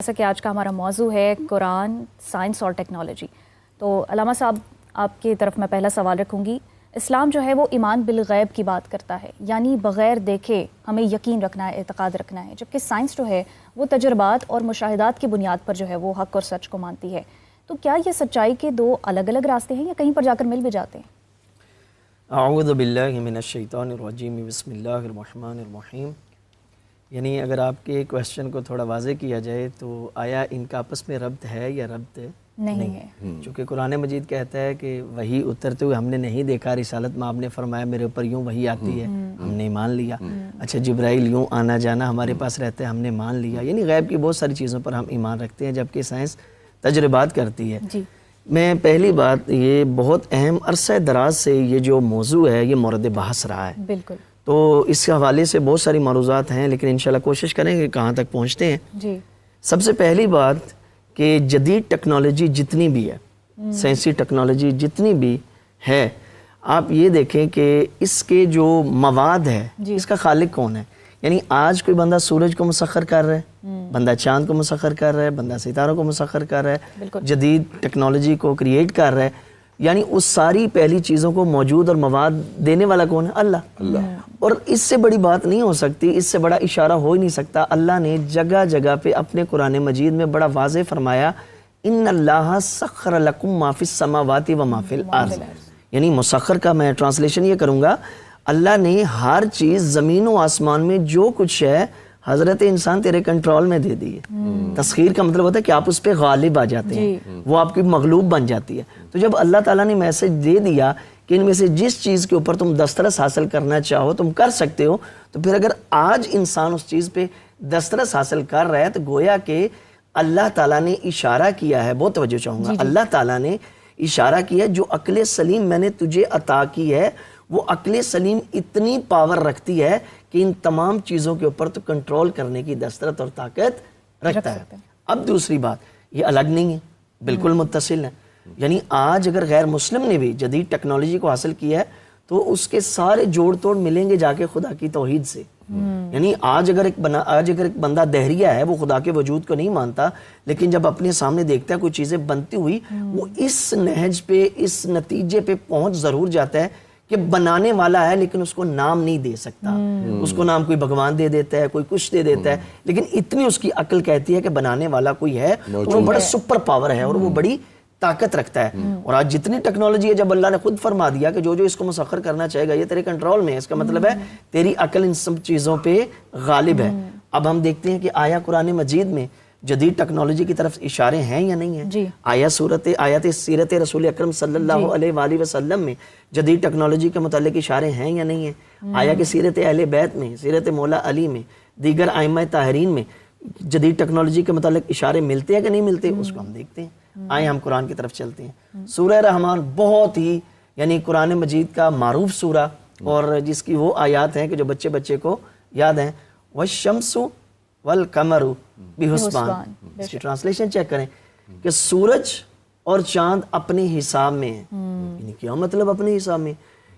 جیسا کہ آج کا ہمارا موضوع ہے قرآن، سائنس اور ٹیکنالوجی، تو علامہ صاحب آپ کی طرف میں پہلا سوال رکھوں گی۔ اسلام جو ہے وہ ایمان بالغیب کی بات کرتا ہے، یعنی بغیر دیکھے ہمیں یقین رکھنا ہے، اعتقاد رکھنا ہے، جبکہ سائنس جو ہے وہ تجربات اور مشاہدات کی بنیاد پر جو ہے وہ حق اور سچ کو مانتی ہے۔ تو کیا یہ سچائی کے دو الگ الگ راستے ہیں یا کہیں پر جا کر مل بھی جاتے ہیں؟ اعوذ باللہ من الشیطان الرجیم، بسم اللہ الرحمن الرحیم۔ یعنی اگر آپ کے کویسچن کو تھوڑا واضح کیا جائے تو آیا ان کا آپس میں ربط ہے یا ربط نہیں ہے؟ چونکہ قرآن مجید کہتا ہے کہ وحی اترتے ہوئے ہم نے نہیں دیکھا، رسالت میں آپ نے فرمایا میرے اوپر یوں وحی آتی ہے، ہم نے مان لیا۔ اچھا، جبرائیل یوں آنا جانا ہمارے پاس رہتا ہے، ہم نے مان لیا۔ یعنی غیب کی بہت ساری چیزوں پر ہم ایمان رکھتے ہیں، جبکہ سائنس تجربات کرتی ہے۔ جی، میں پہلی بات، یہ بہت اہم عرصہ دراز سے یہ جو موضوع ہے یہ مورد بحث رہا ہے، بالکل۔ تو اس کے حوالے سے بہت ساری معروضات ہیں، لیکن انشاءاللہ کوشش کریں کہ کہاں تک پہنچتے ہیں۔ جی، سب سے پہلی بات کہ جدید ٹیکنالوجی جتنی بھی ہے، سائنسی ٹیکنالوجی جتنی بھی ہے، آپ یہ دیکھیں کہ اس کے جو مواد ہے اس کا خالق کون ہے؟ یعنی آج کوئی بندہ سورج کو مسخر کر رہا ہے، بندہ چاند کو مسخر کر رہا ہے، بندہ ستاروں کو مسخر کر رہا ہے، جدید ٹیکنالوجی کو کریٹ کر رہا ہے۔ یعنی اس ساری پہلی چیزوں کو موجود اور مواد دینے والا کون ہے؟ اللہ۔ اور اس سے بڑی بات نہیں ہو سکتی، اس سے بڑا اشارہ ہو ہی نہیں سکتا۔ اللہ نے جگہ جگہ پہ اپنے قرآن مجید میں بڑا واضح فرمایا، ان اللہ سخر لکم ما فی السماوات و ما فی الارض۔ یعنی مسخر کا میں ٹرانسلیشن یہ کروں گا، اللہ نے ہر چیز زمین و آسمان میں جو کچھ ہے حضرت انسان تیرے کنٹرول میں دے دی ہے۔ تسخیر کا مطلب ہوتا ہے کہ آپ اس پہ غالب آ جاتے ہیں، وہ آپ کی مغلوب بن جاتی ہے۔ تو جب اللہ تعالیٰ نے میسج دے دیا کہ ان میں سے جس چیز کے اوپر تم دسترس حاصل کرنا چاہو تم کر سکتے ہو، تو پھر اگر آج انسان اس چیز پہ دسترس حاصل کر رہا ہے تو گویا کہ اللہ تعالیٰ نے اشارہ کیا ہے، بہت توجہ چاہوں گا، اللہ تعالیٰ نے اشارہ کیا ہے جو عقل سلیم میں نے تجھے عطا کی ہے، وہ عقل سلیم اتنی پاور رکھتی ہے کہ ان تمام چیزوں کے اوپر تو کنٹرول کرنے کی دسترت اور طاقت رکھتا ہے۔ اب دوسری بات، یہ الگ نہیں ہے، بالکل متصل ہے۔ یعنی آج اگر غیر مسلم نے بھی جدید ٹیکنالوجی کو حاصل کیا ہے تو اس کے سارے جوڑ توڑ ملیں گے جا کے خدا کی توحید سے۔ یعنی آج اگر ایک بندہ دہریہ ہے، وہ خدا کے وجود کو نہیں مانتا، لیکن جب اپنے سامنے دیکھتا ہے کوئی چیزیں بنتی ہوئی، وہ اس نہج پہ، اس نتیجے پہ پہنچ ضرور جاتا ہے کہ بنانے والا ہے لیکن اس کو نام نہیں دے سکتا۔ اس کو نام کوئی بھگوان دے دیتا ہے، کوئی کچھ دے دیتا ہے، لیکن اتنی اس کی عقل کہتی ہے کہ بنانے والا کوئی ہے، وہ بڑا سپر پاور ہے اور وہ بڑی طاقت رکھتا ہے۔ اور آج جتنی ٹیکنالوجی ہے، جب اللہ نے خود فرما دیا کہ جو جو اس کو مسخر کرنا چاہے گا یہ تیرے کنٹرول میں ہے، اس کا مطلب ہے تیری عقل ان سب چیزوں پہ غالب ہے۔ اب ہم دیکھتے ہیں کہ آیا قرآن مجید میں جدید ٹیکنالوجی کی طرف اشارے ہیں یا نہیں ہیں؟ آیات سیرت رسول اکرم صلی اللہ علیہ وآلہ وسلم میں جدید ٹیکنالوجی کے متعلق اشارے ہیں یا نہیں ہیں؟ آیا کہ سیرت اہل بیت میں، سیرت مولا علی میں، دیگر ائمہ طاہرین میں جدید ٹیکنالوجی کے متعلق اشارے ملتے ہیں کہ نہیں ملتے؟ اس کو ہم دیکھتے ہیں۔ آئے ہم قرآن کی طرف چلتے ہیں۔ سورہ رحمان بہت ہی، یعنی قرآن مجید کا معروف سورہ، اور جس کی وہ آیات ہیں کہ جو بچے کو یاد ہیں، وَالشَّمْسُ وَالْقَمَرُ بِحُسْبَانٍ۔ اس کی ٹرانسلیشن چیک کریں کہ سورج اور چاند اپنے حساب میں ہیں۔ یعنی کیا مطلب اپنے حساب میں؟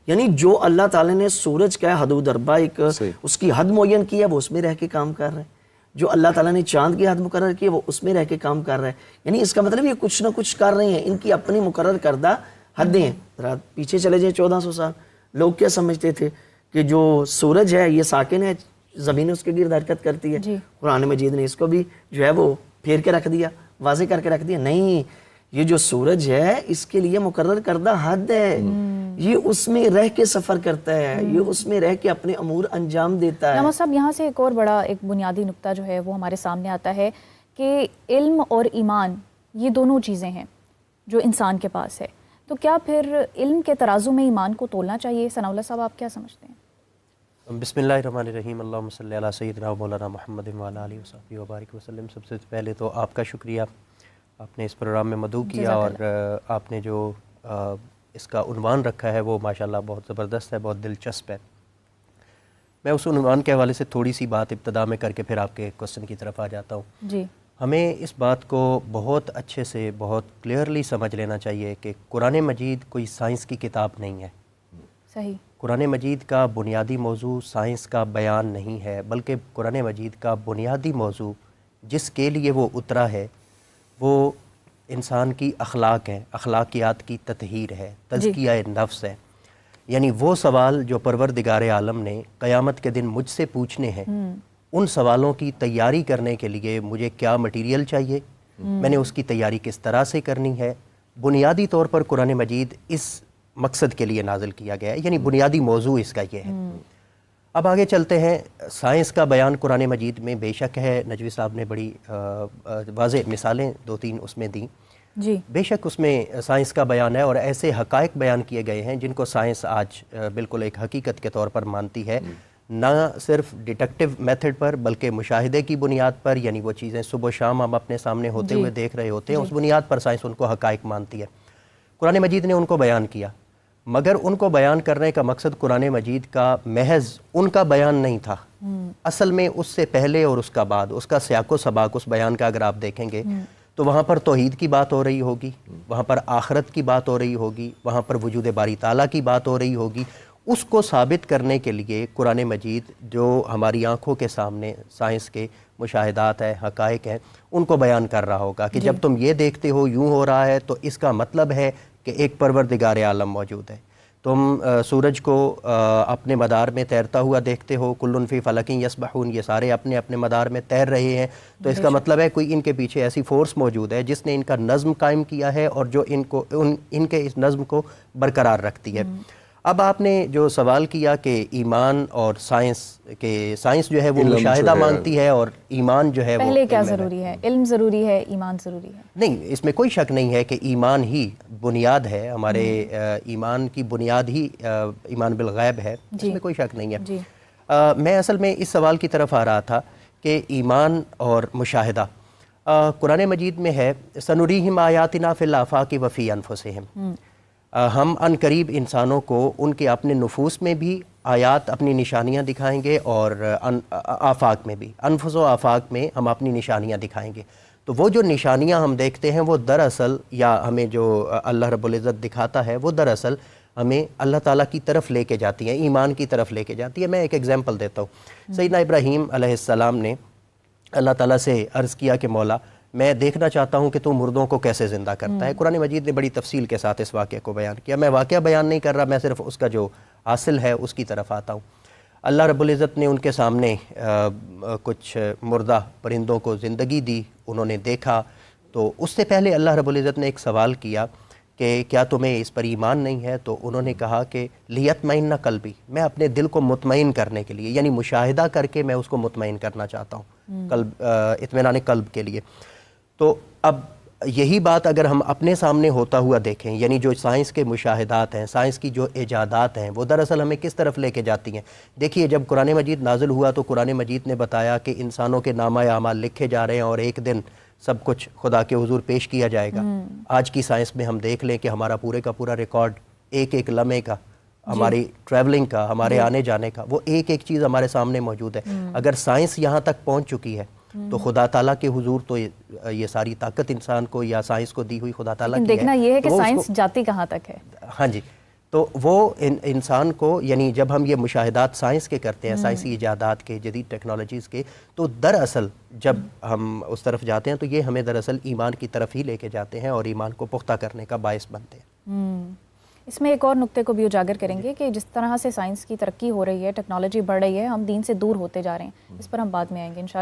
یعنی جو اللہ تعالیٰ نے سورج کا حدود اربع، ایک اس کی حد معین کی ہے، وہ اس میں رہ کے کام کر رہے ہیں۔ جو اللہ تعالیٰ نے چاند کی حد مقرر کی ہے وہ اس میں رہ کے کام کر رہے ہیں۔ یعنی اس کا مطلب یہ کچھ نہ کچھ کر رہے ہیں، ان کی اپنی مقرر کردہ حدیں ہیں۔ ذرا پیچھے چلے جائیں 1400 سال، لوگ کیا سمجھتے تھے کہ جو سورج ہے یہ ساکن ہے، زمین اس کے گرد حرکت کرتی ہے۔ قرآن مجید نے اس کو بھی جو ہے وہ پھیر کے رکھ دیا، واضح کر کے رکھ دیا، نہیں، یہ جو سورج ہے اس کے لیے مقرر کردہ حد ہے، یہ اس میں رہ کے سفر کرتا ہے، یہ اس میں رہ کے اپنے امور انجام دیتا ہے۔ علامہ صاحب، یہاں سے ایک اور بڑا ایک بنیادی نقطہ جو ہے وہ ہمارے سامنے آتا ہے کہ علم اور ایمان یہ دونوں چیزیں ہیں جو انسان کے پاس ہے، تو کیا پھر علم کے ترازو میں ایمان کو تولنا چاہیے؟ ثناء اللہ صاحب، آپ کیا سمجھتے ہیں؟ بسم اللہ الرحمن الرحیم، اللہم صلی علی سیدنا و مولانا محمد وعلی آلہ وصحبہ وبارک وسلم۔ سب سے پہلے تو آپ کا شکریہ، آپ نے اس پروگرام میں مدعو کیا، اور آپ نے جو اس کا عنوان رکھا ہے وہ ماشاءاللہ بہت زبردست ہے، بہت دلچسپ ہے۔ میں اس عنوان کے حوالے سے تھوڑی سی بات ابتدا میں کر کے پھر آپ کے کوسچن کی طرف آ جاتا ہوں۔ جی، ہمیں اس بات کو بہت اچھے سے، بہت کلیئرلی سمجھ لینا چاہیے کہ قرآن مجید کوئی سائنس کی کتاب نہیں ہے۔ صحیح۔ قرآن مجید کا بنیادی موضوع سائنس کا بیان نہیں ہے، بلکہ قرآن مجید کا بنیادی موضوع جس کے لیے وہ اترا ہے وہ انسان کی اخلاق ہے، اخلاقیات کی تطہیر ہے، تزکیہ نفس ہے. یعنی وہ سوال جو پروردگار عالم نے قیامت کے دن مجھ سے پوچھنے ہیں، ان سوالوں کی تیاری کرنے کے لیے مجھے کیا مٹیریل چاہیے، میں نے اس کی تیاری کس طرح سے کرنی ہے. بنیادی طور پر قرآن مجید اس مقصد کے لیے نازل کیا گیا ہے، یعنی بنیادی موضوع اس کا یہ ہے. اب آگے چلتے ہیں. سائنس کا بیان قرآن مجید میں بے شک ہے. نجوی صاحب نے بڑی واضح مثالیں 2-3 اس میں دیں. جی بے شک اس میں سائنس کا بیان ہے، اور ایسے حقائق بیان کیے گئے ہیں جن کو سائنس آج بالکل ایک حقیقت کے طور پر مانتی ہے، نہ صرف ڈیٹیکٹیو میتھڈ پر بلکہ مشاہدے کی بنیاد پر. یعنی وہ چیزیں صبح و شام ہم اپنے سامنے ہوتے ہوئے دیکھ رہے ہوتے ہیں، اس بنیاد پر سائنس ان کو حقائق مانتی ہے. قرآن مجید نے ان کو بیان کیا، مگر ان کو بیان کرنے کا مقصد قرآن مجید کا محض ان کا بیان نہیں تھا. اصل میں اس سے پہلے اور اس کا بعد اس کا سیاق و سباق اس بیان کا اگر آپ دیکھیں گے تو وہاں پر توحید کی بات ہو رہی ہوگی، وہاں پر آخرت کی بات ہو رہی ہوگی، وہاں پر وجود باری تعالیٰ کی بات ہو رہی ہوگی. اس کو ثابت کرنے کے لیے قرآن مجید جو ہماری آنکھوں کے سامنے سائنس کے مشاہدات ہیں، حقائق ہیں، ان کو بیان کر رہا ہوگا کہ جب تم یہ دیکھتے ہو یوں ہو رہا ہے تو اس کا مطلب ہے کہ ایک پروردگار عالم موجود ہے. تم سورج کو اپنے مدار میں تیرتا ہوا دیکھتے ہو، کل فی فلک یسبحون، یہ سارے اپنے اپنے مدار میں تیر رہے ہیں، تو اس کا مطلب ہے کوئی ان کے پیچھے ایسی فورس موجود ہے جس نے ان کا نظم قائم کیا ہے اور جو ان کے اس نظم کو برقرار رکھتی ہے. اب آپ نے جو سوال کیا کہ ایمان اور سائنس جو ہے وہ مشاہدہ مانگتی ہے اور ایمان جو ہے وہ پہلے کیا ضروری ہے؟ علم ضروری ہے، ایمان ضروری ہے؟ نہیں، اس میں کوئی شک نہیں ہے کہ ایمان ہی بنیاد ہے. ہمارے ایمان کی بنیاد ہی ایمان بالغیب ہے، اس میں کوئی شک نہیں ہے. میں اصل میں اس سوال کی طرف آ رہا تھا کہ ایمان اور مشاہدہ قرآن مجید میں ہے، سنریہم آیاتنا فی الآفاق وفی انفسہم. ہم ان قریب انسانوں کو ان کے اپنے نفوس میں بھی آیات، اپنی نشانیاں دکھائیں گے، اور آفاق میں بھی، انفس و آفاق میں ہم اپنی نشانیاں دکھائیں گے. تو وہ جو نشانیاں ہم دیکھتے ہیں وہ دراصل، یا ہمیں جو اللہ رب العزت دکھاتا ہے وہ دراصل ہمیں اللہ تعالیٰ کی طرف لے کے جاتی ہیں، ایمان کی طرف لے کے جاتی ہے. میں ایک ایگزامپل دیتا ہوں. سیدنا ابراہیم علیہ السلام نے اللہ تعالیٰ سے عرض کیا کہ مولا میں دیکھنا چاہتا ہوں کہ تو مردوں کو کیسے زندہ کرتا ہے. قرآن مجید نے بڑی تفصیل کے ساتھ اس واقعے کو بیان کیا. میں واقعہ بیان نہیں کر رہا، میں صرف اس کا جو حاصل ہے اس کی طرف آتا ہوں. اللہ رب العزت نے ان کے سامنے کچھ مردہ پرندوں کو زندگی دی، انہوں نے دیکھا. تو اس سے پہلے اللہ رب العزت نے ایک سوال کیا کہ کیا تمہیں اس پر ایمان نہیں ہے؟ تو انہوں نے کہا کہ لیطمئن قلبی، میں اپنے دل کو مطمئن کرنے کے لیے، یعنی مشاہدہ کر کے میں اس کو مطمئن کرنا چاہتا ہوں، قلب، اطمینان قلب کے لیے. تو اب یہی بات اگر ہم اپنے سامنے ہوتا ہوا دیکھیں، یعنی جو سائنس کے مشاہدات ہیں، سائنس کی جو ایجادات ہیں، وہ دراصل ہمیں کس طرف لے کے جاتی ہیں. دیکھیے جب قرآن مجید نازل ہوا تو قرآن مجید نے بتایا کہ انسانوں کے نامہ اعمال لکھے جا رہے ہیں اور ایک دن سب کچھ خدا کے حضور پیش کیا جائے گا. آج کی سائنس میں ہم دیکھ لیں کہ ہمارا پورے کا پورا ریکارڈ ایک ایک لمحے کا، ہماری ٹریولنگ کا، ہمارے آنے جانے کا، وہ ایک ایک چیز ہمارے سامنے موجود ہے. اگر سائنس یہاں تک پہنچ چکی ہے تو خدا تعالیٰ کے حضور تو یہ ساری طاقت انسان کو یا سائنس کو دی ہوئی خدا تعالیٰ کی ہے. دیکھنا یہ ہے کہ سائنس جاتی کہاں تک ہے. ہاں جی، تو وہ انسان کو، یعنی جب ہم یہ مشاہدات سائنس کے کرتے ہیں، سائنسی ایجادات کے، جدید ٹیکنالوجیز کے، تو دراصل جب ہم اس طرف جاتے ہیں تو یہ ہمیں دراصل ایمان کی طرف ہی لے کے جاتے ہیں اور ایمان کو پختہ کرنے کا باعث بنتے ہیں. اس میں ایک اور نقطے کو بھی اجاگر کریں گے کہ جس طرح سے سائنس کی ترقی ہو رہی ہے، ٹیکنالوجی بڑھ رہی ہے، ہم دین سے دور ہوتے جا رہے ہیں. اس پر ہم بعد میں آئیں گے انشاءاللہ.